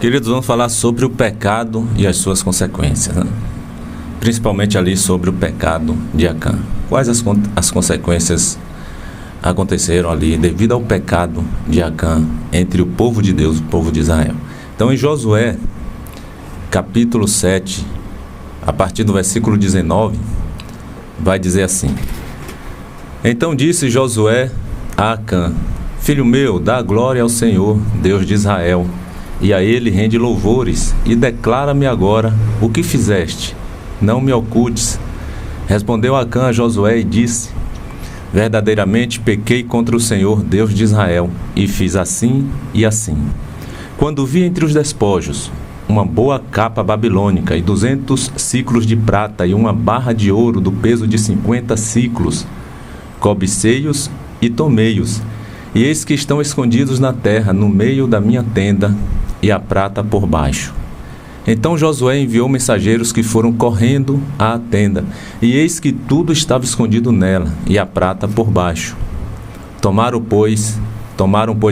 Queridos, vamos falar sobre o pecado e as suas consequências, né? Principalmente ali sobre o pecado de Acã. Quais as consequências aconteceram ali devido ao pecado de Acã entre o povo de Deus e o povo de Israel? Então, em Josué, capítulo 7, a partir do versículo 19, vai dizer assim: Então disse Josué a Acã: Filho meu, dá glória ao Senhor, Deus de Israel, e a ele rende louvores, e declara-me agora o que fizeste, não me ocultes. Respondeu Acã a Josué e disse: Verdadeiramente pequei contra o Senhor, Deus de Israel, e fiz assim e assim. Quando vi entre os despojos uma boa capa babilônica e 200 siclos de prata e uma barra de ouro do peso de 50 siclos, cobicei-os e tomei-os, e eis que estão escondidos na terra, no meio da minha tenda, e a prata por baixo. Então Josué enviou mensageiros que foram correndo à tenda, e eis que tudo estava escondido nela, e a prata por baixo. Tomaram, pois,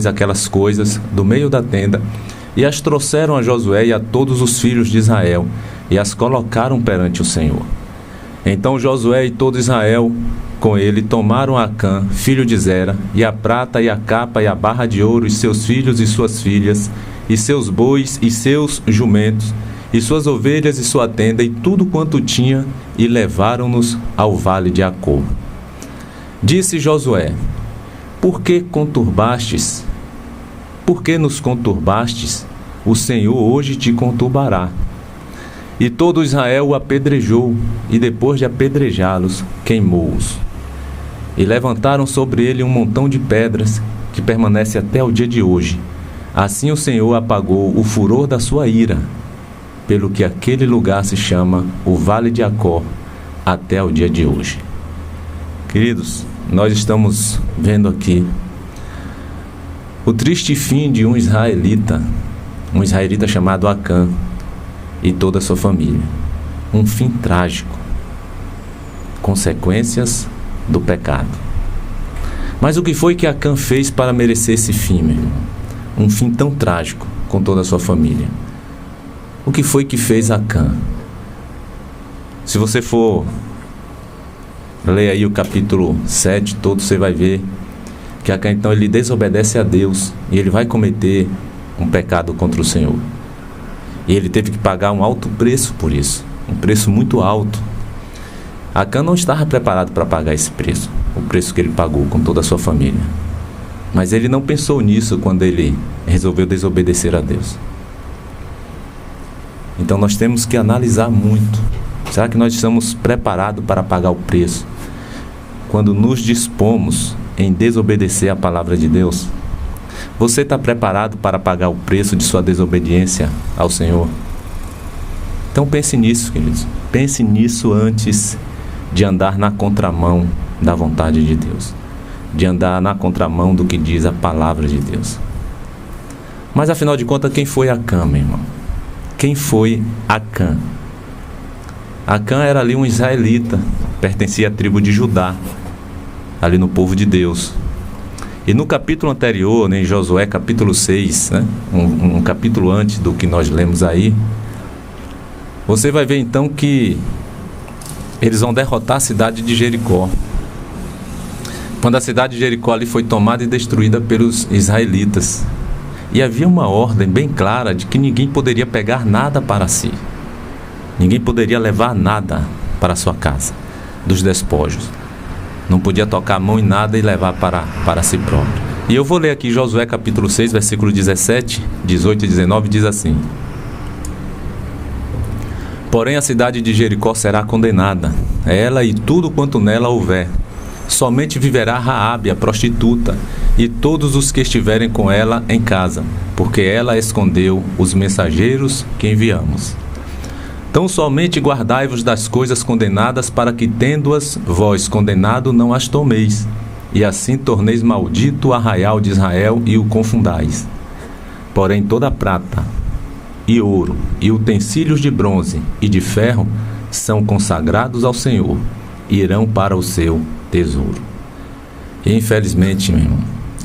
aquelas coisas do meio da tenda, e as trouxeram a Josué e a todos os filhos de Israel, e as colocaram perante o Senhor. Então Josué e todo Israel com ele tomaram Acã, filho de Zera, e a prata e a capa e a barra de ouro, e seus filhos e suas filhas, e seus bois e seus jumentos, e suas ovelhas e sua tenda, e tudo quanto tinha, e levaram-nos ao vale de Acor. Disse Josué: Por que conturbastes? Por que nos conturbastes? O Senhor hoje te conturbará. E todo Israel o apedrejou, e depois de apedrejá-los, queimou-os. E levantaram sobre ele um montão de pedras, que permanece até o dia de hoje. Assim o Senhor apagou o furor da sua ira, pelo que aquele lugar se chama o Vale de Acor, até o dia de hoje. Queridos, nós estamos vendo aqui o triste fim de um israelita chamado Acã e toda a sua família. Um fim trágico, consequências do pecado. Mas o que foi que Acã fez para merecer esse fim, meu irmão? Um fim tão trágico com toda a sua família. O que foi que fez Acã? Se você for ler aí o capítulo 7 todo, você vai ver que Acã então ele desobedece a Deus e ele vai cometer um pecado contra o Senhor. E ele teve que pagar um alto preço por isso, um preço muito alto. Acã não estava preparado para pagar esse preço, o preço que ele pagou com toda a sua família. Mas ele não pensou nisso quando ele resolveu desobedecer a Deus. Então nós temos que analisar muito. Será que nós estamos preparados para pagar o preço quando nos dispomos em desobedecer a palavra de Deus? Você está preparado para pagar o preço de sua desobediência ao Senhor? Então pense nisso, queridos. Pense nisso antes de andar na contramão da vontade de Deus, de andar na contramão do que diz a palavra de Deus. Mas afinal de contas, quem foi Acã, meu irmão? Quem foi Acã? Acã era ali um israelita, pertencia à tribo de Judá, ali no povo de Deus. E no capítulo anterior, em Josué capítulo 6, né, um capítulo antes do que nós lemos aí, você vai ver então que eles vão derrotar a cidade de Jericó. Quando a cidade de Jericó ali foi tomada e destruída pelos israelitas. E havia uma ordem bem clara de que ninguém poderia pegar nada para si. Ninguém poderia levar nada para sua casa, dos despojos. Não podia tocar a mão em nada e levar para si próprio. E eu vou ler aqui Josué capítulo 6, versículo 17, 18 e 19, diz assim: Porém a cidade de Jericó será condenada, ela e tudo quanto nela houver. Somente viverá Raabe, a prostituta, e todos os que estiverem com ela em casa, porque ela escondeu os mensageiros que enviamos. Então somente guardai-vos das coisas condenadas, para que, tendo-as vós condenado, não as tomeis, e assim torneis maldito o arraial de Israel e o confundais. Porém toda prata e ouro e utensílios de bronze e de ferro são consagrados ao Senhor, e irão para o seu tesouro. E infelizmente, meu irmão,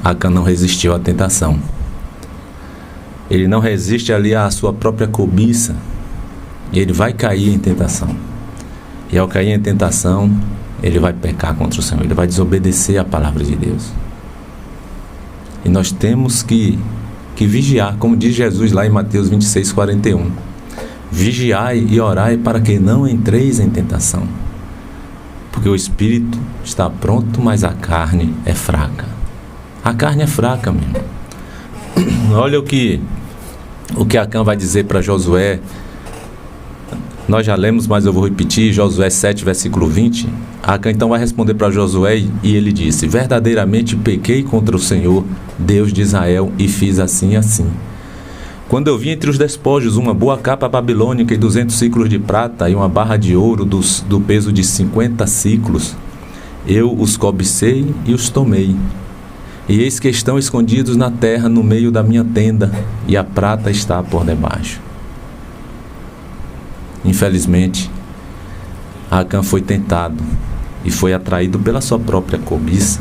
Acã não resistiu à tentação. ele não resiste ali à sua própria cobiça, e ele vai cair em tentação. E ao cair em tentação, ele vai pecar contra o Senhor, ele vai desobedecer a palavra de Deus. E nós temos que vigiar, como diz Jesus lá em Mateus 26:41. Vigiai e orai para que não entreis em tentação. Porque o espírito está pronto, mas a carne é fraca. A carne é fraca mesmo. Olha o que Acã vai dizer para Josué. Nós já lemos, mas eu vou repetir, Josué 7, versículo 20. Acã então vai responder para Josué e ele disse: verdadeiramente pequei contra o Senhor, Deus de Israel, e fiz assim e assim. Quando eu vi entre os despojos uma boa capa babilônica e 200 ciclos de prata e uma barra de ouro do peso de 50 ciclos, eu os cobicei e os tomei. E eis que estão escondidos na terra no meio da minha tenda, e a prata está por debaixo. Infelizmente, Acã foi tentado e foi atraído pela sua própria cobiça.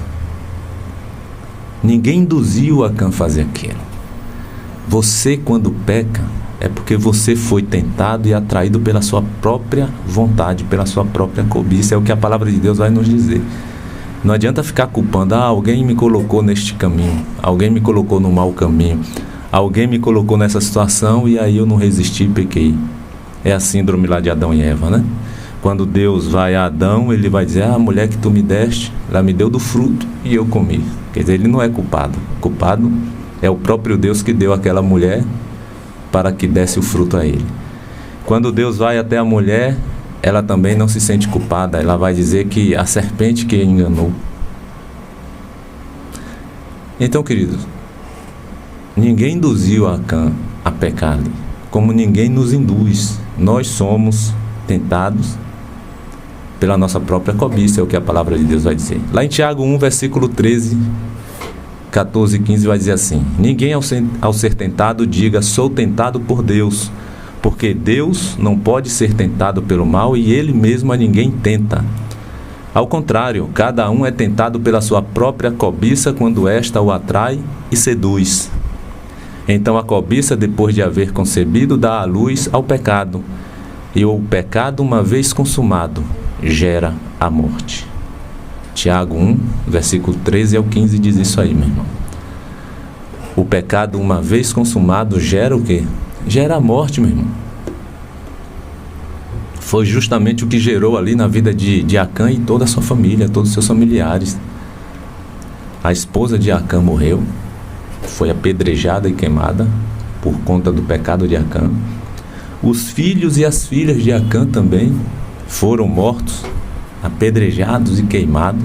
Ninguém induziu Acã a fazer aquilo. Você, quando peca, é porque você foi tentado e atraído pela sua própria vontade, pela sua própria cobiça. É o que a palavra de Deus vai nos dizer. Não adianta ficar culpando: alguém me colocou neste caminho, alguém me colocou no mau caminho, alguém me colocou nessa situação e aí eu não resisti e pequei. É a síndrome lá de Adão e Eva, né? Quando Deus vai a Adão, ele vai dizer: a mulher que tu me deste, ela me deu do fruto e eu comi. Quer dizer, ele não é culpado. Culpado é o próprio Deus que deu aquela mulher para que desse o fruto a ele. Quando Deus vai até a mulher, ela também não se sente culpada. Ela vai dizer que a serpente que a enganou. Então, queridos, ninguém induziu Acã a pecar ali, como ninguém nos induz. Nós somos tentados pela nossa própria cobiça, é o que a palavra de Deus vai dizer. Lá em Tiago 1, versículo 13, 14 e 15 vai dizer assim: ninguém ao ser tentado diga sou tentado por Deus, porque Deus não pode ser tentado pelo mal e ele mesmo a ninguém tenta. Ao contrário, cada um é tentado pela sua própria cobiça quando esta o atrai e seduz. Então a cobiça, depois de haver concebido, dá à luz ao pecado, e o pecado, uma vez consumado, gera a morte. Tiago 1, versículo 13 ao 15 diz isso aí, meu irmão. O pecado, uma vez consumado, gera o quê? Gera a morte, meu irmão. Foi justamente o que gerou ali na vida de Acã e toda a sua família, todos os seus familiares. A esposa de Acã morreu, foi apedrejada e queimada por conta do pecado de Acã. Os filhos e as filhas de Acã também foram mortos, apedrejados e queimados.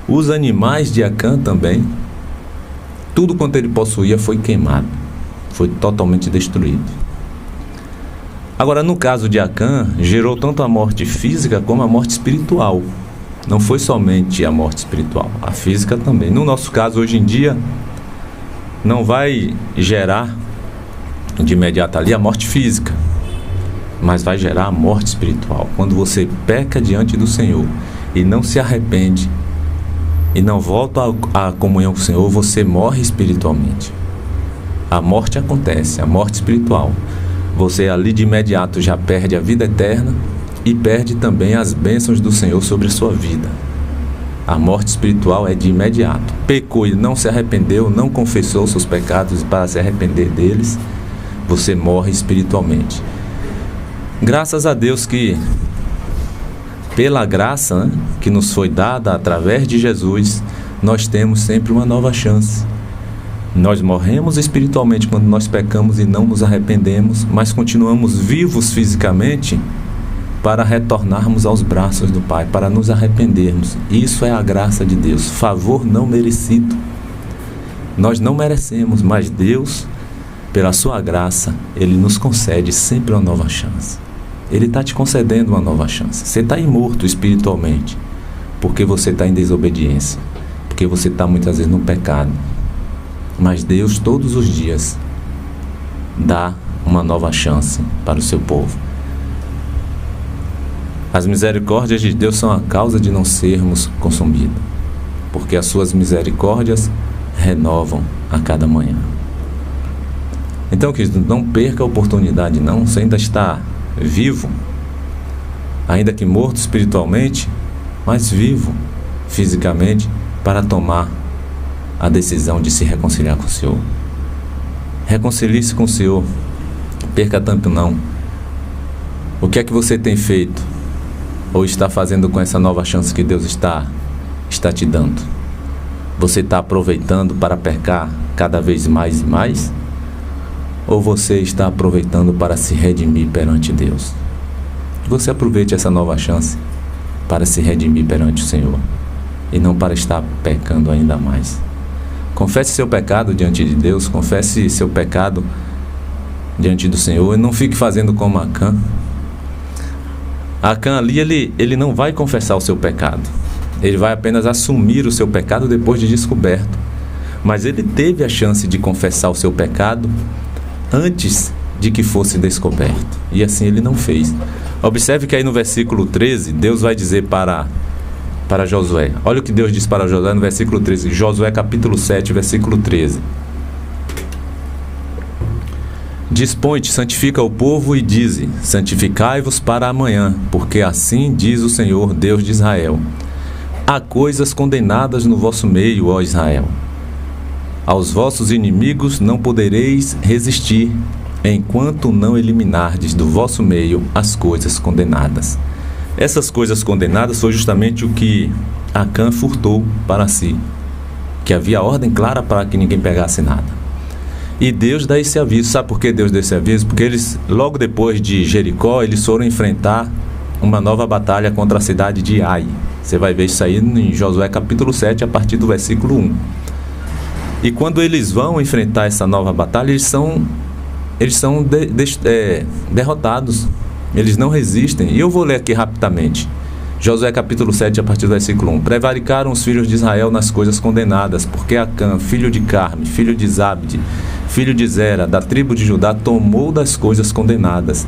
Os animais de Acã também. Tudo quanto ele possuía foi queimado, foi totalmente destruído. Agora, no caso de Acã, gerou tanto a morte física como a morte espiritual. Não foi somente a morte espiritual, a física também. No nosso caso, hoje em dia, não vai gerar de imediato ali a morte física, mas vai gerar a morte espiritual. Quando você peca diante do Senhor e não se arrepende e não volta à comunhão com o Senhor, você morre espiritualmente. A morte acontece, a morte espiritual. Você ali de imediato já perde a vida eterna e perde também as bênçãos do Senhor sobre a sua vida. A morte espiritual é de imediato. Pecou e não se arrependeu, não confessou seus pecados para se arrepender deles, você morre espiritualmente. Graças a Deus que, pela graça, que nos foi dada através de Jesus, nós temos sempre uma nova chance. Nós morremos espiritualmente quando nós pecamos e não nos arrependemos, mas continuamos vivos fisicamente para retornarmos aos braços do Pai, para nos arrependermos. Isso é a graça de Deus, favor não merecido. Nós não merecemos, mas Deus, pela sua graça, Ele nos concede sempre uma nova chance. Ele está te concedendo uma nova chance. Você está imorto espiritualmente, porque você está em desobediência, porque você está muitas vezes no pecado. Mas Deus, todos os dias, dá uma nova chance para o seu povo. As misericórdias de Deus são a causa de não sermos consumidos, porque as suas misericórdias renovam a cada manhã. Então, querido, não perca a oportunidade não. Você ainda está vivo, ainda que morto espiritualmente, mas vivo fisicamente, para tomar a decisão de se reconciliar com o Senhor. Reconcilie-se com o Senhor. Perca tempo não. O que é que você tem feito ou está fazendo com essa nova chance que Deus está te dando? Você está aproveitando para pecar cada vez mais e mais? Ou você está aproveitando para se redimir perante Deus? Você aproveite essa nova chance para se redimir perante o Senhor e não para estar pecando ainda mais. Confesse seu pecado diante de Deus, confesse seu pecado diante do Senhor e não fique fazendo como Acã. Acã ali, ele não vai confessar o seu pecado. Ele vai apenas assumir o seu pecado depois de descoberto. Mas ele teve a chance de confessar o seu pecado antes de que fosse descoberto. E assim ele não fez. Observe que aí no versículo 13, Deus vai dizer para Josué. Olha o que Deus diz para Josué no versículo 13. Josué capítulo 7, versículo 13. Dispõe-te, santifica o povo e dize: santificai-vos para amanhã, porque assim diz o Senhor, Deus de Israel: há coisas condenadas no vosso meio, ó Israel. Aos vossos inimigos não podereis resistir, enquanto não eliminardes do vosso meio as coisas condenadas. Essas coisas condenadas foi justamente o que Acã furtou para si, que havia ordem clara para que ninguém pegasse nada. E Deus dá esse aviso. Sabe por que Deus dá esse aviso? Porque eles, logo depois de Jericó, eles foram enfrentar uma nova batalha contra a cidade de Ai. Você vai ver isso aí em Josué capítulo 7, a partir do versículo 1. E quando eles vão enfrentar essa nova batalha, eles são derrotados. Eles não resistem. E eu vou ler aqui rapidamente. Josué capítulo 7, a partir do versículo 1. Prevaricaram os filhos de Israel nas coisas condenadas, porque Acã, filho de Carme, filho de Zabde, filho de Zera, da tribo de Judá, tomou das coisas condenadas.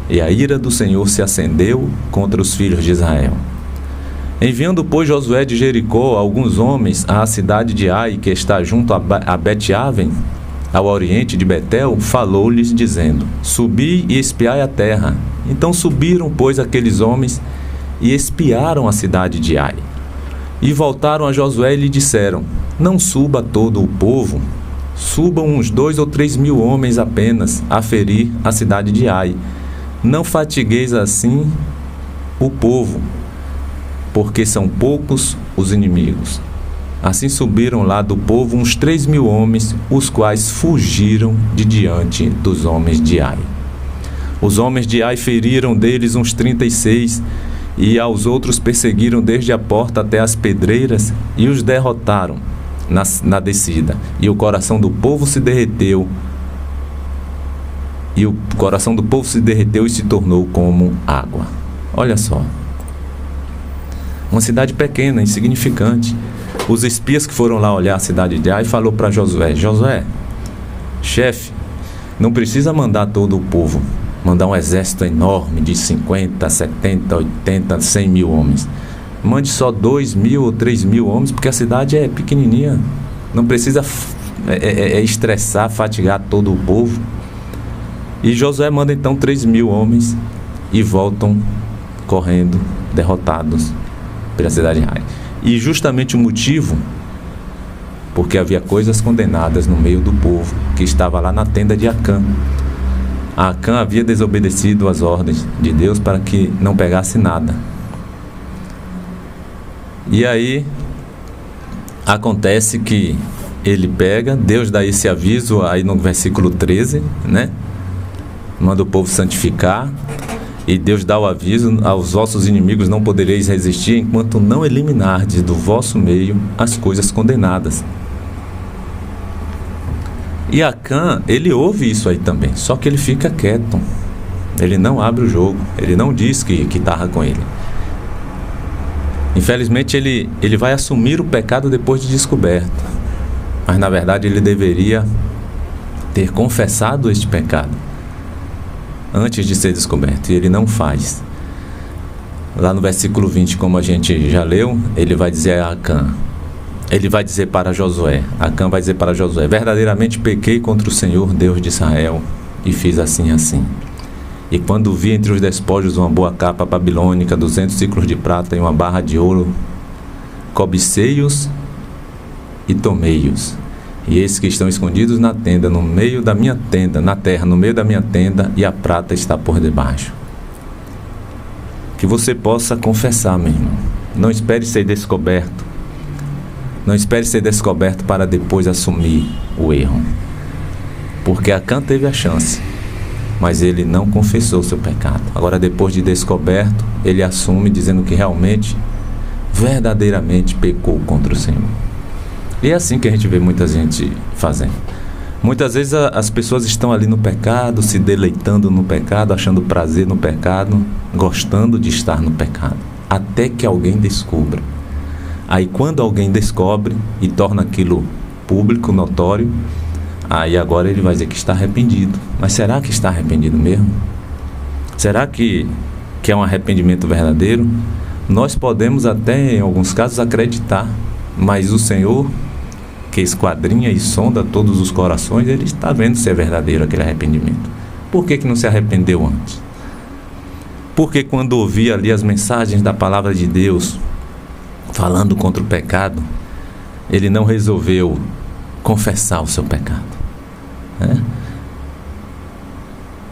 E a ira do Senhor se acendeu contra os filhos de Israel. Enviando, pois, Josué de Jericó alguns homens à cidade de Ai, que está junto a Bet-Aven, ao oriente de Betel, falou-lhes, dizendo: subi e espiai a terra. Então subiram, pois, aqueles homens e espiaram a cidade de Ai. E voltaram a Josué e lhe disseram: não suba todo o povo, subam uns 2 ou 3 mil homens apenas a ferir a cidade de Ai. Não fatigueis assim o povo, porque são poucos os inimigos. Assim subiram lá do povo uns 3 mil homens, os quais fugiram de diante dos homens de Ai. Os homens de Ai feriram deles uns 36, e aos outros perseguiram desde a porta até as pedreiras, e os derrotaram na descida. E o coração do povo se derreteu, e se tornou como água. Olha só. Uma cidade pequena, insignificante. Os espias que foram lá olhar a cidade de Ai falou para Josué: Josué, chefe, não precisa mandar todo o povo, mandar um exército enorme de 50, 70, 80, 100 mil homens. Mande só 2 mil ou 3 mil homens, porque a cidade é pequenininha. Não precisa estressar, fatigar todo o povo. E Josué manda então 3 mil homens e voltam correndo, derrotados pela cidade de Ai. E justamente o motivo, porque havia coisas condenadas no meio do povo que estava lá na tenda de Acã. Acã havia desobedecido às ordens de Deus para que não pegasse nada. E aí acontece que ele pega, Deus dá esse aviso aí no versículo 13, né? Manda o povo santificar, e Deus dá o aviso: aos vossos inimigos não podereis resistir, enquanto não eliminardes do vosso meio as coisas condenadas. E Acã, ele ouve isso aí também, só que ele fica quieto. Ele não abre o jogo, ele não diz que estava com ele. Infelizmente ele vai assumir o pecado depois de descoberto, mas na verdade ele deveria ter confessado este pecado antes de ser descoberto, e ele não faz. Lá no versículo 20, como a gente já leu, ele vai dizer a Acã: ele vai dizer para Josué, Acã vai dizer para Josué: verdadeiramente pequei contra o Senhor, Deus de Israel, e fiz assim e assim. E quando vi entre os despojos uma boa capa babilônica, 200 ciclos de prata e uma barra de ouro, cobicei-os e tomei-os. E eis que estão escondidos na tenda, no meio da minha tenda, na terra, no meio da minha tenda, e a prata está por debaixo. Que você possa confessar, meu irmão. Não espere ser descoberto. Não espere ser descoberto para depois assumir o erro. Porque Acã teve a chance, mas ele não confessou seu pecado. Agora, depois de descoberto, ele assume, dizendo que realmente, verdadeiramente pecou contra o Senhor. E é assim que a gente vê muita gente fazendo. Muitas vezes as pessoas estão ali no pecado, se deleitando no pecado, achando prazer no pecado, gostando de estar no pecado, até que alguém descubra. Aí quando alguém descobre e torna aquilo público, notório, aí agora ele vai dizer que está arrependido. Mas será que está arrependido mesmo? Será que é um arrependimento verdadeiro? Nós podemos até, em alguns casos, acreditar, mas o Senhor, que esquadrinha e sonda todos os corações, ele está vendo se é verdadeiro aquele arrependimento. Por que não se arrependeu antes? Porque quando ouvia ali as mensagens da palavra de Deus, falando contra o pecado, ele não resolveu confessar o seu pecado.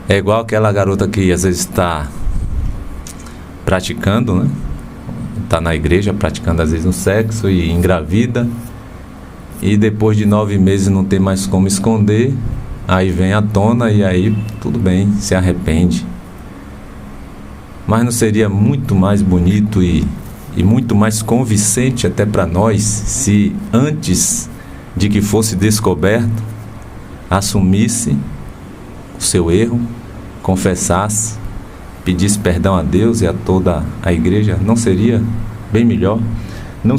É igual aquela garota que às vezes está praticando, né? Está na igreja praticando às vezes um sexo e engravida, e depois de 9 meses não tem mais como esconder, aí vem à tona e aí tudo bem, se arrepende. Mas não seria muito mais bonito e muito mais convincente até para nós se antes de que fosse descoberto, assumisse o seu erro, confessasse, pedisse perdão a Deus e a toda a igreja? Não seria bem melhor? Não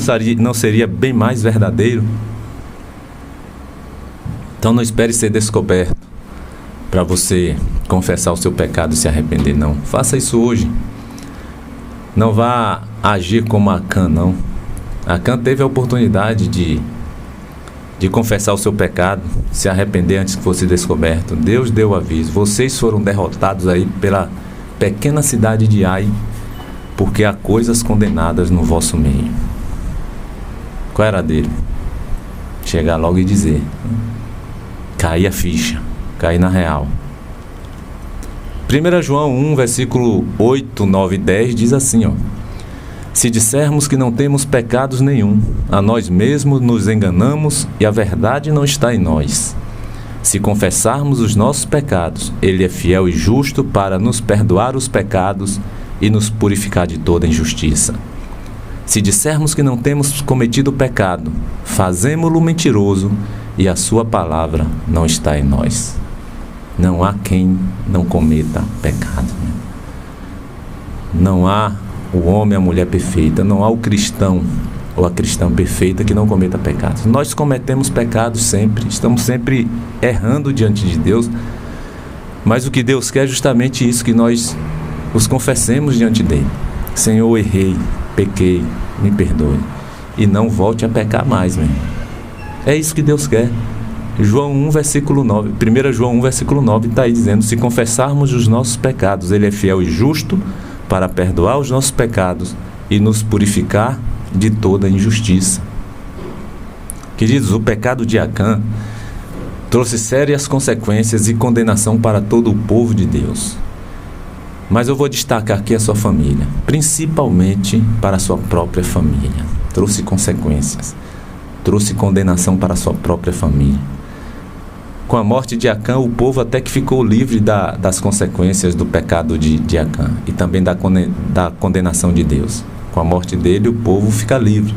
seria bem mais verdadeiro? Então não espere ser descoberto para você confessar o seu pecado e se arrepender, não. Faça isso hoje. Não vá agir como Acã, não. Acã teve a oportunidade de confessar o seu pecado, se arrepender antes que fosse descoberto. Deus deu o aviso. Vocês foram derrotados aí pela pequena cidade de Ai, porque há coisas condenadas no vosso meio. Qual era a dele? Chegar logo e dizer, cair a ficha, cair na real. 1 João 1, versículo 8, 9 e 10 diz assim, se dissermos que não temos pecados nenhum, a nós mesmos nos enganamos e a verdade não está em nós. Se confessarmos os nossos pecados, Ele é fiel e justo para nos perdoar os pecados e nos purificar de toda injustiça. Se dissermos que não temos cometido pecado, fazemo-lo mentiroso e a sua palavra não está em nós. Não há quem não cometa pecado. Não há o homem, a mulher perfeita, não há o cristão ou a cristã perfeita que não cometa pecados. Nós cometemos pecados sempre, estamos sempre errando diante de Deus, mas o que Deus quer é justamente isso, que nós os confessemos diante dele. Senhor, errei, pequei, me perdoe, e não volte a pecar mais, meu irmão. É isso que Deus quer. João 1, versículo 9, 1 João 1, versículo 9 está aí dizendo, se confessarmos os nossos pecados, Ele é fiel e justo para perdoar os nossos pecados e nos purificar de toda injustiça. Queridos, o pecado de Acã trouxe sérias consequências e condenação para todo o povo de Deus. Mas eu vou destacar aqui a sua família, principalmente para a sua própria família. Trouxe consequências, trouxe condenação para a sua própria família. Com a morte de Acã, o povo até que ficou livre das consequências do pecado de Acã e também da condenação de Deus. Com a morte dele, o povo fica livre.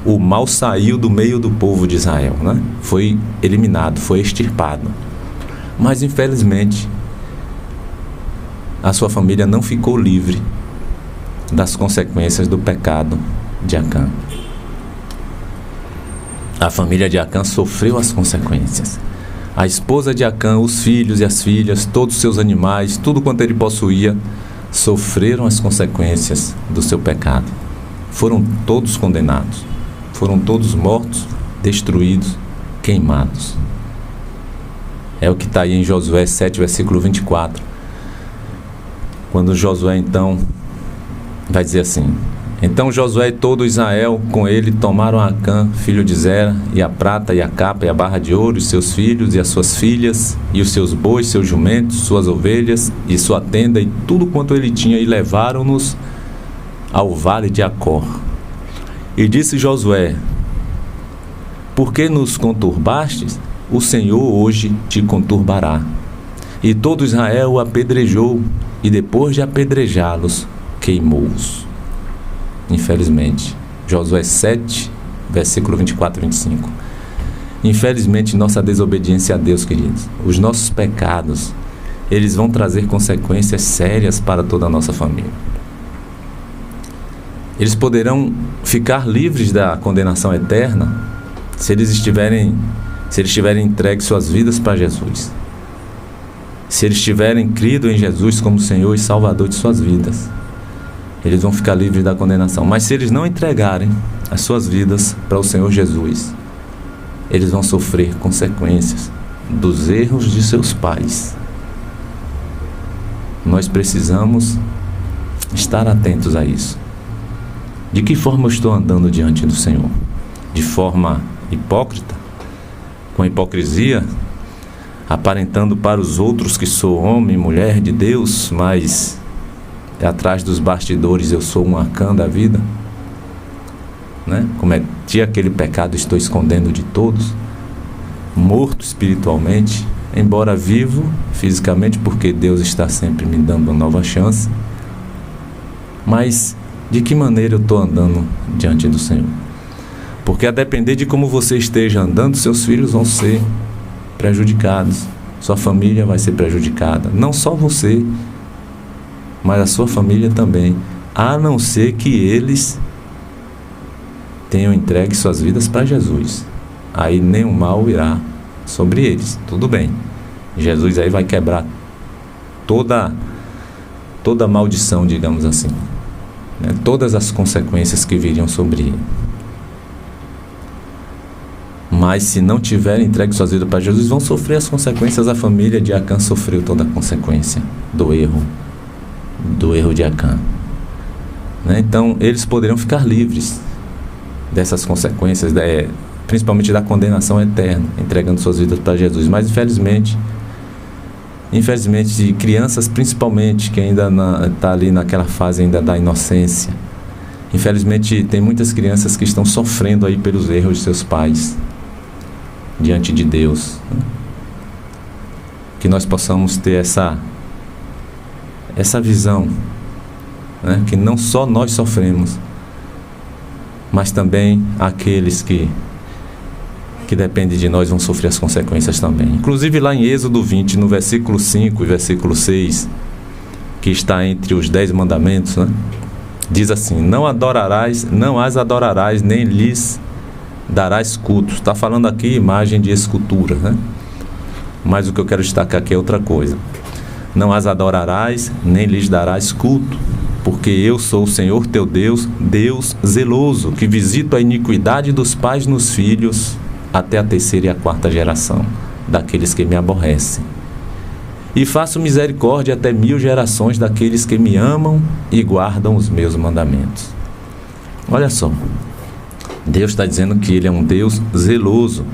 O mal saiu do meio do povo de Israel, né? Foi eliminado, foi extirpado. Mas, infelizmente, a sua família não ficou livre das consequências do pecado de Acã. A família de Acã sofreu as consequências. A esposa de Acã, os filhos e as filhas, todos os seus animais, tudo quanto ele possuía, sofreram as consequências do seu pecado. Foram todos condenados. foram todos mortos, destruídos, queimados. É o que está aí em Josué 7, versículo 24. Quando Josué então vai dizer assim: então Josué e todo Israel com ele tomaram Acã, filho de Zera, e a prata, e a capa, e a barra de ouro, e seus filhos, e as suas filhas, e os seus bois, seus jumentos, suas ovelhas, e sua tenda, e tudo quanto ele tinha, e levaram-nos ao vale de Acor. E disse Josué: por que nos conturbastes? O Senhor hoje te conturbará. E todo Israel o apedrejou, e depois de apedrejá-los, queimou-os. Infelizmente, Josué 7, versículo 24 e 25. Infelizmente, nossa desobediência a Deus, queridos, os nossos pecados, eles vão trazer consequências sérias para toda a nossa família. Eles poderão ficar livres da condenação eterna se eles tiverem entregue suas vidas para Jesus. Se eles tiverem crido em Jesus como Senhor e Salvador de suas vidas, eles vão ficar livres da condenação. Mas se eles não entregarem as suas vidas para o Senhor Jesus, eles vão sofrer consequências dos erros de seus pais. Nós precisamos estar atentos a isso. De que forma eu estou andando diante do Senhor? De forma hipócrita? Com hipocrisia? Aparentando para os outros que sou homem e mulher de Deus, mas atrás dos bastidores eu sou um Acã da vida? Cometi aquele pecado, estou escondendo de todos, morto espiritualmente, embora vivo fisicamente, porque Deus está sempre me dando uma nova chance. Mas de que maneira eu estou andando diante do Senhor? Porque a depender de como você esteja andando, seus filhos vão ser prejudicados, sua família vai ser prejudicada, não só você, mas a sua família também, a não ser que eles tenham entregue suas vidas para Jesus. Aí nenhum mal irá sobre eles, tudo bem. Jesus aí vai quebrar toda maldição, digamos assim, todas as consequências que viriam sobre ele. Mas se não tiverem entregue suas vidas para Jesus, vão sofrer as consequências. A família de Acã sofreu toda a consequência do erro de Acã. Então eles poderiam ficar livres dessas consequências, principalmente da condenação eterna, entregando suas vidas para Jesus. Mas infelizmente, crianças principalmente, que ainda está ali naquela fase ainda da inocência, infelizmente tem muitas crianças que estão sofrendo aí pelos erros de seus pais diante de Deus. Que nós possamos ter essa visão, que não só nós sofremos, mas também aqueles que dependem de nós vão sofrer as consequências também. Inclusive lá em Êxodo 20, no versículo 5 e versículo 6, que está entre os 10 mandamentos, diz assim: não as adorarás, nem lhes darás culto. Está falando aqui imagem de escultura, mas o que eu quero destacar aqui é outra coisa. Não as adorarás, nem lhes darás culto, porque eu sou o Senhor teu Deus, Deus zeloso, que visito a iniquidade dos pais nos filhos, até a 3ª e a 4ª geração daqueles que me aborrecem. E faço misericórdia até 1000 gerações daqueles que me amam e guardam os meus mandamentos. Olha só, Deus está dizendo que Ele é um Deus zeloso,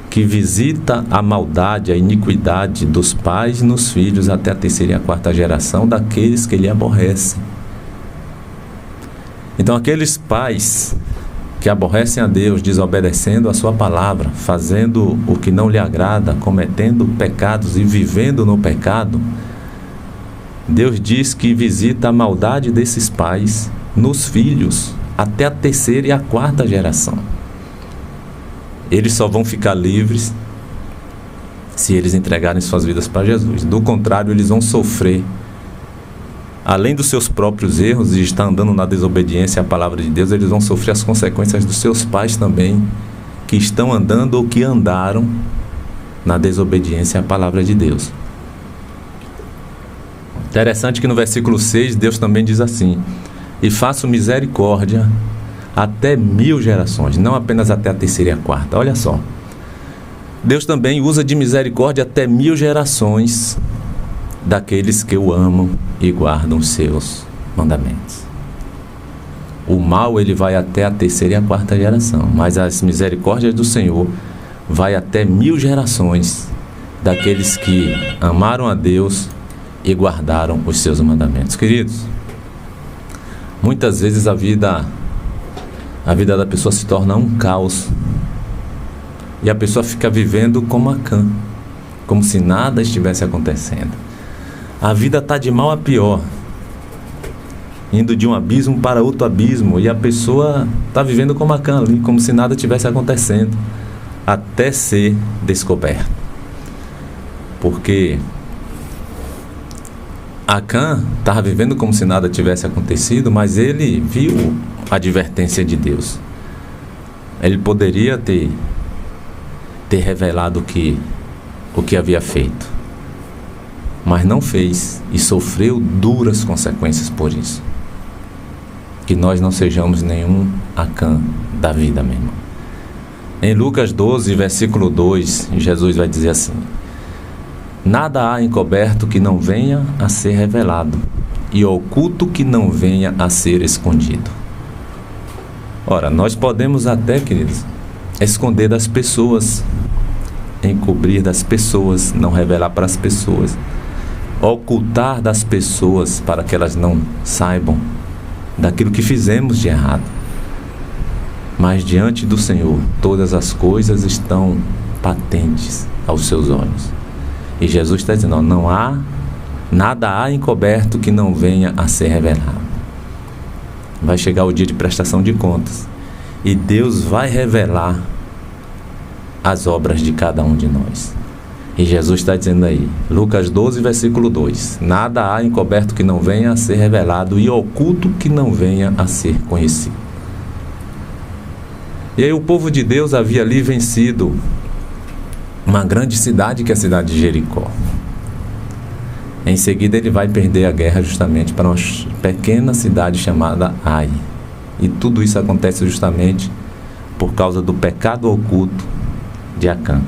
que visita a maldade, a iniquidade dos pais nos filhos até a 3ª e a 4ª geração daqueles que Ele aborrece. Então aqueles pais que aborrecem a Deus, desobedecendo a sua palavra, fazendo o que não lhe agrada, cometendo pecados e vivendo no pecado, Deus diz que visita a maldade desses pais nos filhos até a 3ª e a 4ª geração. Eles só vão ficar livres se eles entregarem suas vidas para Jesus. Do contrário, eles vão sofrer, além dos seus próprios erros e estar andando na desobediência à palavra de Deus, eles vão sofrer as consequências dos seus pais também, que estão andando ou que andaram na desobediência à palavra de Deus. Interessante que no versículo 6, Deus também diz assim: e faço misericórdia até 1000 gerações, não apenas até a terceira e a quarta. Olha só. Deus também usa de misericórdia até 1000 gerações daqueles que o amam e guardam os seus mandamentos. O mal, ele vai até a terceira e a quarta geração, mas as misericórdias do Senhor vai até 1000 gerações daqueles que amaram a Deus e guardaram os seus mandamentos. Queridos, muitas vezes a vida da pessoa se torna um caos e a pessoa fica vivendo como Acã, como se nada estivesse acontecendo. A vida está de mal a pior, indo de um abismo para outro abismo, e a pessoa está vivendo como Acã ali, como se nada estivesse acontecendo, até ser descoberto. Porque Acã estava vivendo como se nada tivesse acontecido, mas ele viu a advertência de Deus. Ele poderia ter revelado o que havia feito, mas não fez e sofreu duras consequências por isso. Que nós não sejamos nenhum Acã da vida mesmo. Em Lucas 12, versículo 2, Jesus vai dizer assim: nada há encoberto que não venha a ser revelado, e oculto que não venha a ser escondido. Ora, nós podemos até, queridos, esconder das pessoas, encobrir das pessoas, não revelar para as pessoas, ocultar das pessoas para que elas não saibam daquilo que fizemos de errado. Mas diante do Senhor, todas as coisas estão patentes aos seus olhos. E Jesus está dizendo, nada há encoberto que não venha a ser revelado. Vai chegar o dia de prestação de contas, e Deus vai revelar as obras de cada um de nós. E Jesus está dizendo aí, Lucas 12, versículo 2, nada há encoberto que não venha a ser revelado, e oculto que não venha a ser conhecido. E aí o povo de Deus havia ali vencido uma grande cidade, que é a cidade de Jericó. Em seguida ele vai perder a guerra justamente para uma pequena cidade chamada Ai. E tudo isso acontece justamente por causa do pecado oculto de Acã.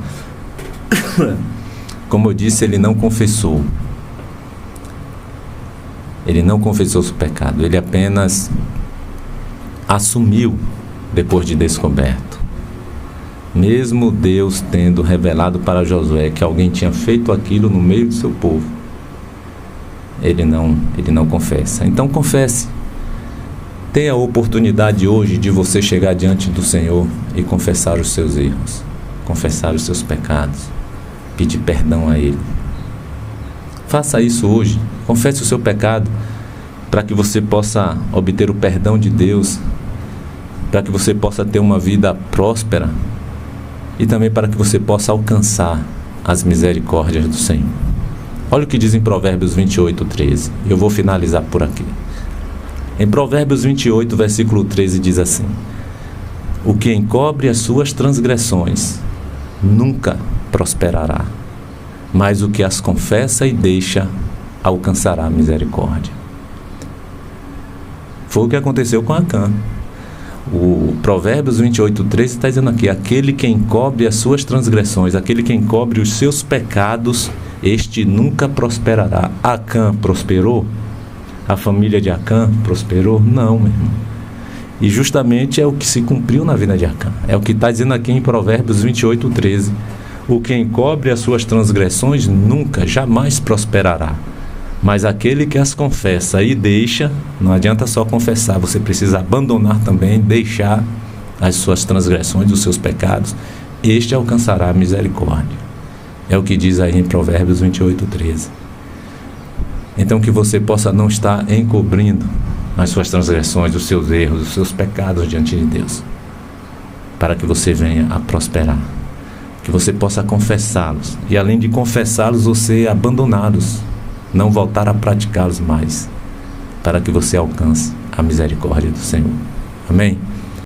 Como eu disse, ele não confessou. Ele não confessou seu pecado, ele apenas assumiu depois de descoberto. Mesmo Deus tendo revelado para Josué que alguém tinha feito aquilo no meio do seu povo, ele não confessa. Então confesse. Tenha a oportunidade hoje de você chegar diante do Senhor e confessar os seus erros, confessar os seus pecados, pedir perdão a Ele. Faça isso hoje. Confesse o seu pecado para que você possa obter o perdão de Deus, para que você possa ter uma vida próspera e também para que você possa alcançar as misericórdias do Senhor. Olha o que diz em Provérbios 28, 13. Eu vou finalizar por aqui. Em Provérbios 28, versículo 13 diz assim: o que encobre as suas transgressões nunca prosperará, mas o que as confessa e deixa alcançará a misericórdia. Foi o que aconteceu com Acã. O Provérbios 28, 13 está dizendo aqui: aquele que encobre as suas transgressões, aquele que encobre os seus pecados, este nunca prosperará. Acã prosperou? A família de Acã prosperou? Não, meu irmão. E justamente é o que se cumpriu na vida de Acã. É o que está dizendo aqui em Provérbios 28, 13. O que encobre as suas transgressões nunca, jamais prosperará. Mas aquele que as confessa e deixa, não adianta só confessar, você precisa abandonar também, deixar as suas transgressões, os seus pecados, este alcançará a misericórdia. É o que diz aí em Provérbios 28, 13. Então que você possa não estar encobrindo as suas transgressões, os seus erros, os seus pecados diante de Deus, para que você venha a prosperar, que você possa confessá-los, e além de confessá-los, você abandoná-los, não voltar a praticá-los mais, para que você alcance a misericórdia do Senhor. Amém?